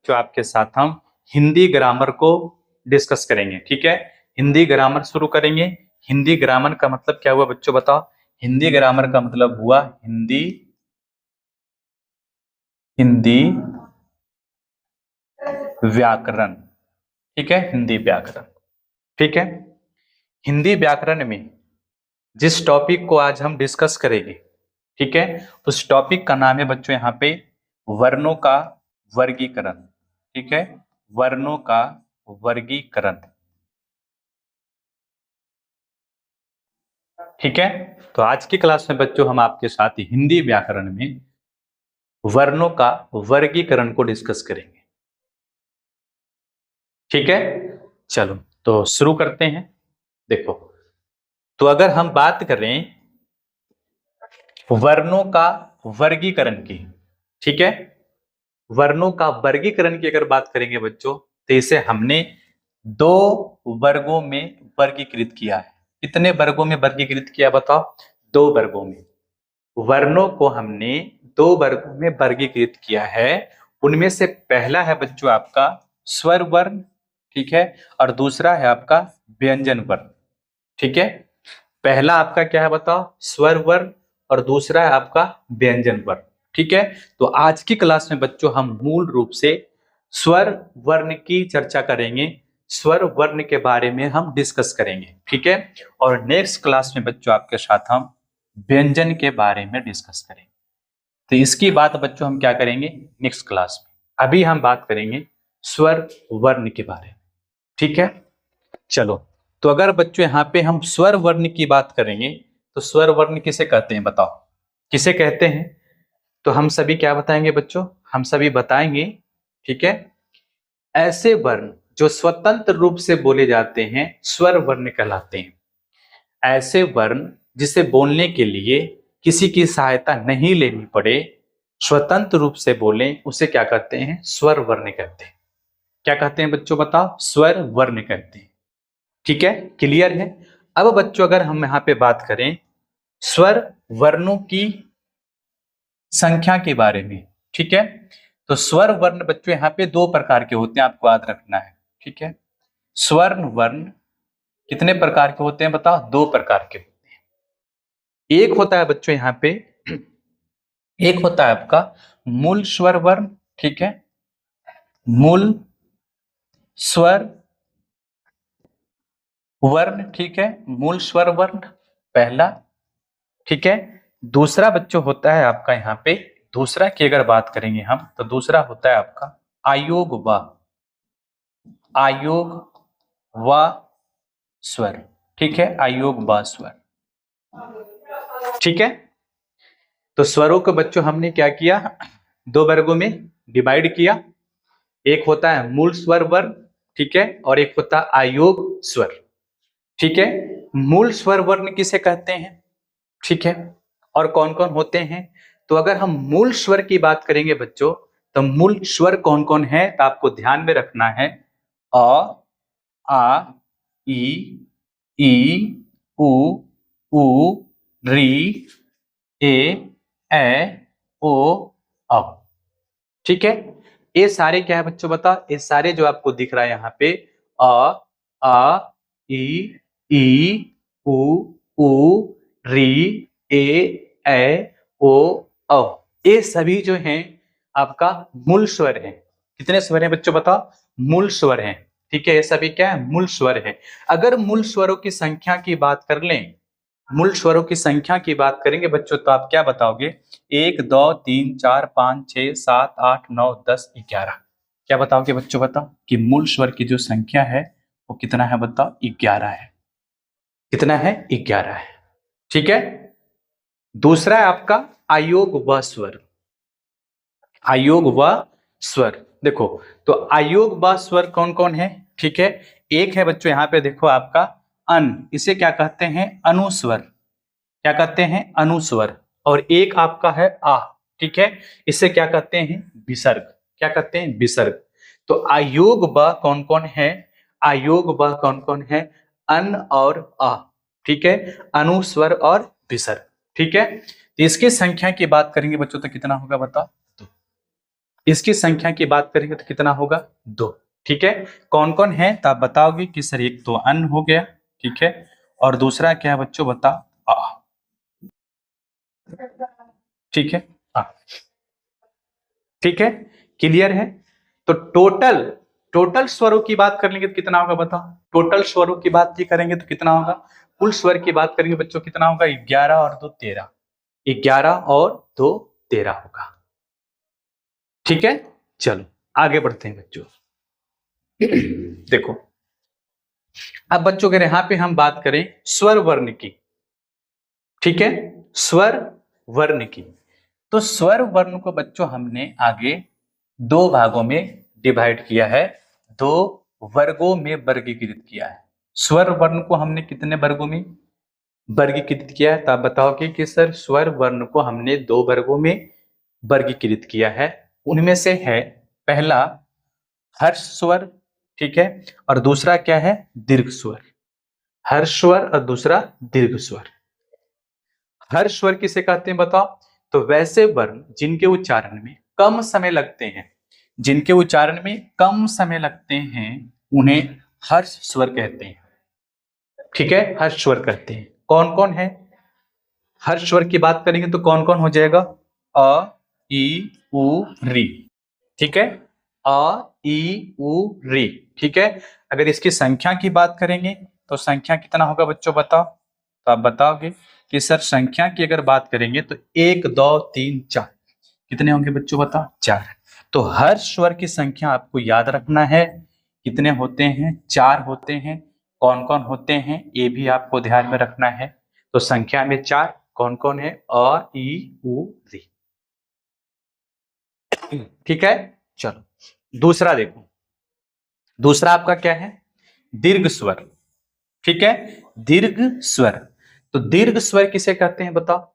जो आपके साथ हम हिंदी ग्रामर को डिस्कस करेंगे। ठीक है, हिंदी ग्रामर शुरू करेंगे। हिंदी ग्रामर का मतलब क्या हुआ बच्चों, बताओ। हिंदी ग्रामर का मतलब हुआ हिंदी व्याकरण। ठीक है, हिंदी व्याकरण। ठीक है, हिंदी व्याकरण में जिस टॉपिक को आज हम डिस्कस करेंगे, ठीक है, उस टॉपिक का नाम है बच्चों यहाँ पे वर्णों का वर्गीकरण। ठीक है, वर्णों का वर्गीकरण। ठीक है, तो आज की क्लास में बच्चों हम आपके साथ हिंदी व्याकरण में वर्णों का वर्गीकरण को डिस्कस करेंगे। ठीक है, चलो तो शुरू करते हैं। देखो, तो अगर हम बात करें वर्णों का वर्गीकरण की, ठीक है, वर्णों का वर्गीकरण की अगर बात करेंगे बच्चों, तो इसे हमने दो वर्गों में वर्गीकृत किया है। कितने वर्गों में वर्गीकृत किया बताओ? दो वर्गों में। वर्णों को हमने दो वर्गों में वर्गीकृत किया है। उनमें से पहला है बच्चों आपका स्वर वर्ण, ठीक है, और दूसरा है आपका व्यंजन वर्ण। ठीक है, पहला आपका क्या है बताओ? स्वर वर्ण, और दूसरा है आपका व्यंजन वर्ण। ठीक है, तो आज की क्लास में बच्चों हम मूल रूप से स्वर वर्ण की चर्चा करेंगे। स्वर वर्ण के बारे में हम डिस्कस करेंगे। ठीक है, और नेक्स्ट क्लास में बच्चों आपके साथ हम व्यंजन के बारे में डिस्कस करेंगे। तो इसकी बात बच्चों हम क्या करेंगे नेक्स्ट क्लास में। अभी हम बात करेंगे स्वर वर्ण के बारे में। ठीक है, चलो, तो अगर बच्चों यहाँ पे हम स्वर वर्ण की बात करेंगे, तो स्वर वर्ण किसे कहते हैं बताओ? किसे कहते हैं? तो हम सभी क्या बताएंगे बच्चों? हम सभी बताएंगे, ठीक है, ऐसे वर्ण जो स्वतंत्र रूप से बोले जाते हैं स्वर वर्ण कहलाते हैं। ऐसे वर्ण जिसे बोलने के लिए किसी की सहायता नहीं लेनी पड़े, स्वतंत्र रूप से बोलें, उसे क्या कहते हैं? स्वर वर्ण कहते हैं। क्या कहते हैं बच्चों बताओ? स्वर वर्ण कहते हैं। ठीक है, क्लियर है? अब बच्चों अगर हम यहाँ पे बात करें स्वर वर्णों की संख्या के बारे में, ठीक है, तो स्वर वर्ण बच्चों यहाँ पे दो प्रकार के होते हैं, आपको याद रखना है। ठीक है, स्वर वर्ण कितने प्रकार के होते हैं बताओ? दो प्रकार के होते हैं। एक होता है बच्चों यहाँ पे, एक होता है आपका मूल स्वर वर्ण। ठीक है, मूल स्वर वर्ण, ठीक है, मूल स्वर वर्ण पहला। ठीक है, दूसरा बच्चों होता है आपका यहाँ पे, दूसरा की अगर बात करेंगे हम, तो दूसरा होता है आपका आयोग व, आयोग व स्वर। ठीक है, आयोग व स्वर। ठीक है, तो स्वरों को बच्चों हमने क्या किया? दो वर्गों में डिवाइड किया। एक होता है मूल स्वर वर्ण, ठीक है, और एक होता है आयोग स्वर। ठीक है, मूल स्वर वर्ण किसे कहते हैं? ठीक है, और कौन कौन होते हैं? तो अगर हम मूल स्वर की बात करेंगे बच्चों, तो मूल स्वर कौन कौन है तो आपको ध्यान में रखना है। अ, आ, ई, उ, ऊ, री, ए, ओ, औ। ठीक है, ये सारे क्या है बच्चों बताओ? ये सारे जो आपको दिख रहा है यहाँ पे, अ, आ, ई, उ, री, ओ, औ, ये सभी जो हैं आपका मूल स्वर है। कितने स्वर हैं बच्चों बताओ? मूल स्वर हैं। ठीक है, ये सभी क्या है? मूल स्वर है। अगर मूल स्वरों की संख्या की बात कर लें, मूल स्वरों की संख्या की बात करेंगे बच्चों, तो आप क्या बताओगे? 1 2 3 4 5 6 7 8 9 10 11। क्या बताओगे बच्चों? बताओ कि मूल स्वर की जो संख्या है वो कितना है बताओ? 11 है। कितना है? 11 है। ठीक है, दूसरा है आपका आयोग व स्वर। आयोग व स्वर, देखो, तो आयोग व स्वर कौन कौन है? ठीक है, एक है बच्चों यहाँ पे देखो आपका अन, इसे क्या कहते हैं? अनुस्वर। क्या कहते हैं? अनुस्वर। और एक आपका है आ, ठीक है, इसे क्या कहते हैं? विसर्ग। क्या कहते हैं? विसर्ग। तो आयोग ब कौन कौन है? आयोग ब कौन कौन है? अन और आ। ठीक है, अनुस्वर और विसर्ग। ठीक है, तो इसकी संख्या की बात करेंगे बच्चों तो कितना होगा बताओ? इसकी संख्या की बात करेंगे तो कितना होगा? 2। ठीक है, कौन कौन है तो आप बताओगे कि सर एक तो अन हो गया, ठीक है, और दूसरा क्या है बच्चों बताओ? आ। ठीक है, आ। ठीक है, क्लियर है? तो टोटल टोटल स्वरों की बात कर लेंगे तो कितना होगा बताओ? टोटल स्वरों की बात की करेंगे तो कितना होगा? कुल स्वर की बात करेंगे बच्चों कितना होगा? 11 और 2 13। 11 और 2 13 होगा। ठीक है, चलो आगे बढ़ते हैं बच्चों। देखो, अब बच्चों के यहां पे हम बात करें स्वर वर्ण की। ठीक है, स्वर वर्ण की। तो स्वर वर्ण को बच्चों हमने आगे दो भागों में डिवाइड किया है, दो वर्गों में वर्गीकृत किया है। स्वर वर्ण को हमने कितने वर्गों में वर्गीकृत किया है तो आप बताओगे कि सर स्वर वर्ण को हमने दो वर्गों में वर्गीकृत किया है। उनमें से है पहला हर्ष स्वर, ठीक है, और दूसरा क्या है? दीर्घ स्वर। हर्ष स्वर और दूसरा दीर्घ स्वर। हर्ष स्वर किसे कहते हैं बताओ? तो वैसे वर्ण जिनके उच्चारण में कम समय लगते हैं, जिनके उच्चारण में कम समय लगते हैं उन्हें हर्ष स्वर कहते हैं। ठीक है, हर्ष स्वर कहते हैं। कौन कौन है? हर्ष स्वर की बात करेंगे तो कौन कौन हो जाएगा? अ, ई, उ, री। ठीक है, अ, ई, उ, री। ठीक है, अगर इसकी संख्या की बात करेंगे तो संख्या कितना होगा बच्चों बताओ? तो आप बताओगे कि सर संख्या की अगर बात करेंगे तो 1 2 3 4 कितने होंगे बच्चों बताओ? 4। तो हर स्वर की संख्या आपको याद रखना है, कितने होते हैं? 4 होते हैं। कौन कौन होते हैं ये भी आपको ध्यान में रखना है। तो संख्या में 4 कौन कौन है? अ, ई, उ, री। ठीक है, चलो दूसरा देखो। दूसरा आपका क्या है? दीर्घ स्वर। ठीक है, दीर्घ स्वर। तो दीर्घ स्वर किसे कहते हैं बताओ?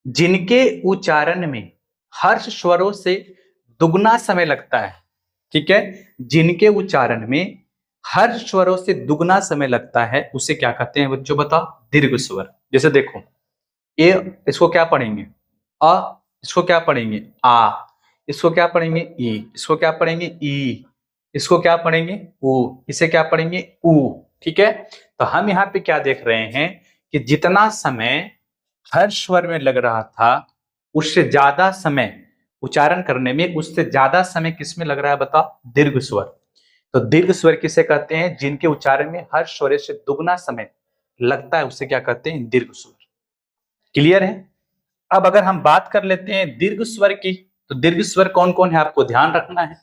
जिनके उच्चारण में हर्ष स्वरों से दुगना समय लगता है। ठीक है, जिनके उच्चारण में हर्ष स्वरों से दुगना समय लगता है उसे क्या कहते हैं बच्चों बताओ? दीर्घ स्वर। जैसे देखो, ए, इसको क्या पढ़ेंगे? अ। इसको क्या पढ़ेंगे? आ। इसको क्या पढ़ेंगे? ई। इसको क्या पढ़ेंगे? ई। इसको क्या पढ़ेंगे? उ। इसे क्या पढ़ेंगे? उ। ठीक है, तो हम यहाँ पे क्या देख रहे हैं कि जितना समय हर स्वर में लग रहा था उससे ज्यादा समय उच्चारण करने में, उससे ज्यादा समय किसमें लग रहा है बताओ? दीर्घ स्वर। तो दीर्घ स्वर किसे कहते हैं? जिनके उच्चारण में हर स्वर से दुगना समय लगता है उसे क्या कहते हैं? दीर्घ स्वर। क्लियर है? अब अगर हम बात कर लेते हैं दीर्घ स्वर की, तो दीर्घ स्वर कौन कौन है आपको ध्यान रखना है।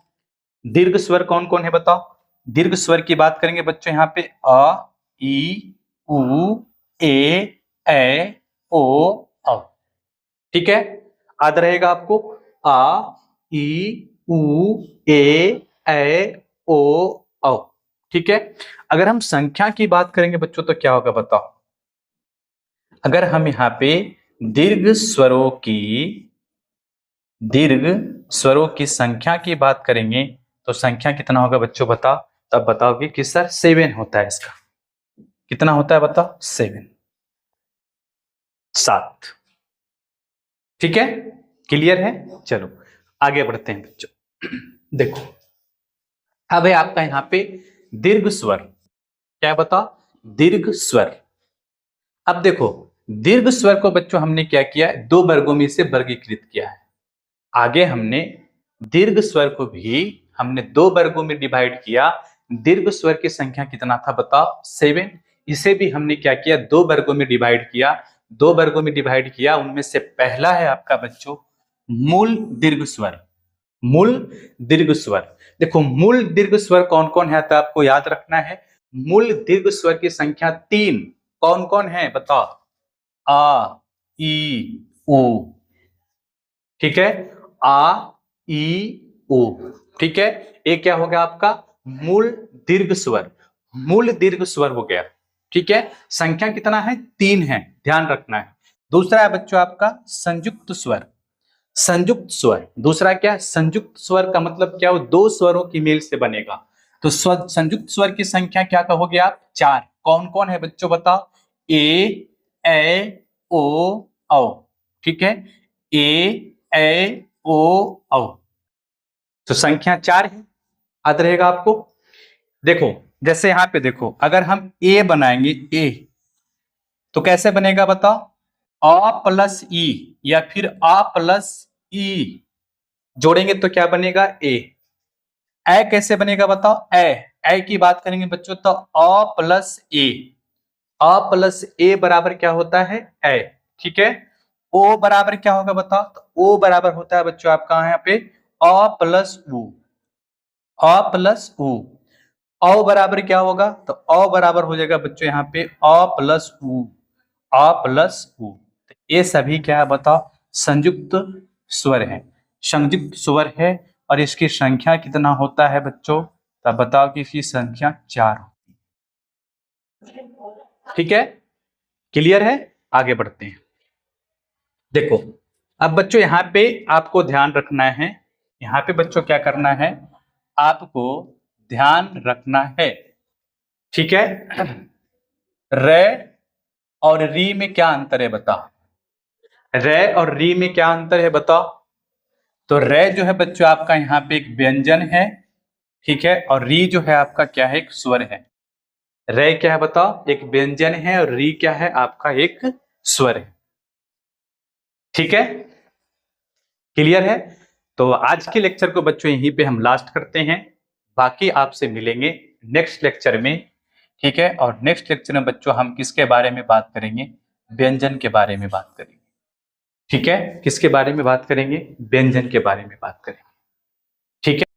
दीर्घ स्वर कौन कौन है बताओ? दीर्घ स्वर की बात करेंगे बच्चों यहाँ पे अ, ई, उ, ए, ओ, औ। ठीक है, याद रहेगा आपको? आ, ई, उ, ओ, औ। ठीक है, अगर हम संख्या की बात करेंगे बच्चों तो क्या होगा बताओ? अगर हम यहाँ पे दीर्घ स्वरों की दीर्घ स्वरों की संख्या की बात करेंगे तो संख्या कितना होगा बच्चों बताओ? तब बताओगे कि सर 7 होता है इसका। कितना होता है बताओ? 7, 7। ठीक है, क्लियर है? चलो आगे बढ़ते हैं बच्चों। देखो, अब है आपका यहाँ पे दीर्घ स्वर। क्या बताओ? दीर्घ स्वर। अब देखो, दीर्घ स्वर को बच्चों हमने क्या किया है? दो वर्गों में से वर्गीकृत किया है। आगे हमने दीर्घ स्वर को भी हमने दो वर्गों में डिवाइड किया। दीर्घ स्वर की संख्या कितना था बताओ? 7। इसे भी हमने क्या किया? दो वर्गों में डिवाइड किया। दो वर्गों में डिवाइड किया, उनमें से पहला है आपका बच्चों मूल दीर्घ स्वर। मूल दीर्घ स्वर। देखो, मूल दीर्घ स्वर कौन कौन है तो आपको याद रखना है। मूल दीर्घ स्वर की संख्या 3। कौन कौन है बताओ? आ, ई, उ। ठीक है, आ, ई, उ। ठीक है, ये क्या हो गया आपका? मूल दीर्घ स्वर। मूल दीर्घ स्वर हो गया। ठीक है, संख्या कितना है? 3 है, ध्यान रखना है। दूसरा है बच्चों आपका संयुक्त स्वर। संयुक्त स्वर दूसरा क्या है? संयुक्त स्वर का मतलब क्या हो? दो स्वरों की मेल से बनेगा। तो संयुक्त स्वर की संख्या क्या कहोगे आप? 4। कौन कौन है बच्चों बताओ? ए, ओ, औ। ठीक है, ए, ओ, औ। तो संख्या 4 है, याद रहेगा आपको। देखो जैसे यहाँ पे देखो, अगर हम ए बनाएंगे ए, तो कैसे बनेगा बताओ? अ प्लस ई या फिर अ प्लस ई जोड़ेंगे तो क्या बनेगा? ए। ए कैसे बनेगा बताओ? ए की बात करेंगे बच्चों तो अ प्लस ए, अ प्लस ए बराबर क्या होता है? ए। ठीक है। ओ बराबर क्या होगा बताओ? तो ओ बराबर होता है बच्चों आपका यहाँ पे अ प्लस उ, अ प्लस उ। औ बराबर क्या होगा? तो अ बराबर हो जाएगा बच्चों यहाँ पे अ प्लस उ, अ प्लस उ। तो ये सभी क्या है बताओ? संयुक्त स्वर है, संयुक्त स्वर है। और इसकी संख्या कितना होता है बच्चों? तब बताओ कि इसकी संख्या 4 होती है। ठीक है, क्लियर है? आगे बढ़ते हैं। देखो अब बच्चों यहाँ पे आपको ध्यान रखना है, यहाँ पे बच्चों क्या करना है? आपको ध्यान रखना है। ठीक है। रे और री में क्या अंतर है बताओ? रे और री में क्या अंतर है बताओ? तो रे जो है बच्चों आपका यहाँ पे एक व्यंजन है, ठीक है, और री जो है आपका क्या है? एक स्वर है। रे क्या है बताओ? एक व्यंजन है, और री क्या है? आपका एक स्वर है। ठीक है, क्लियर है? तो आज के लेक्चर को बच्चों यहीं पे हम लास्ट करते हैं, बाकी आपसे मिलेंगे नेक्स्ट लेक्चर में। ठीक है, और नेक्स्ट लेक्चर में बच्चों हम किसके बारे में बात करेंगे? व्यंजन के बारे में बात करेंगे। ठीक है, किसके बारे में बात करेंगे? व्यंजन के बारे में बात करेंगे। ठीक है।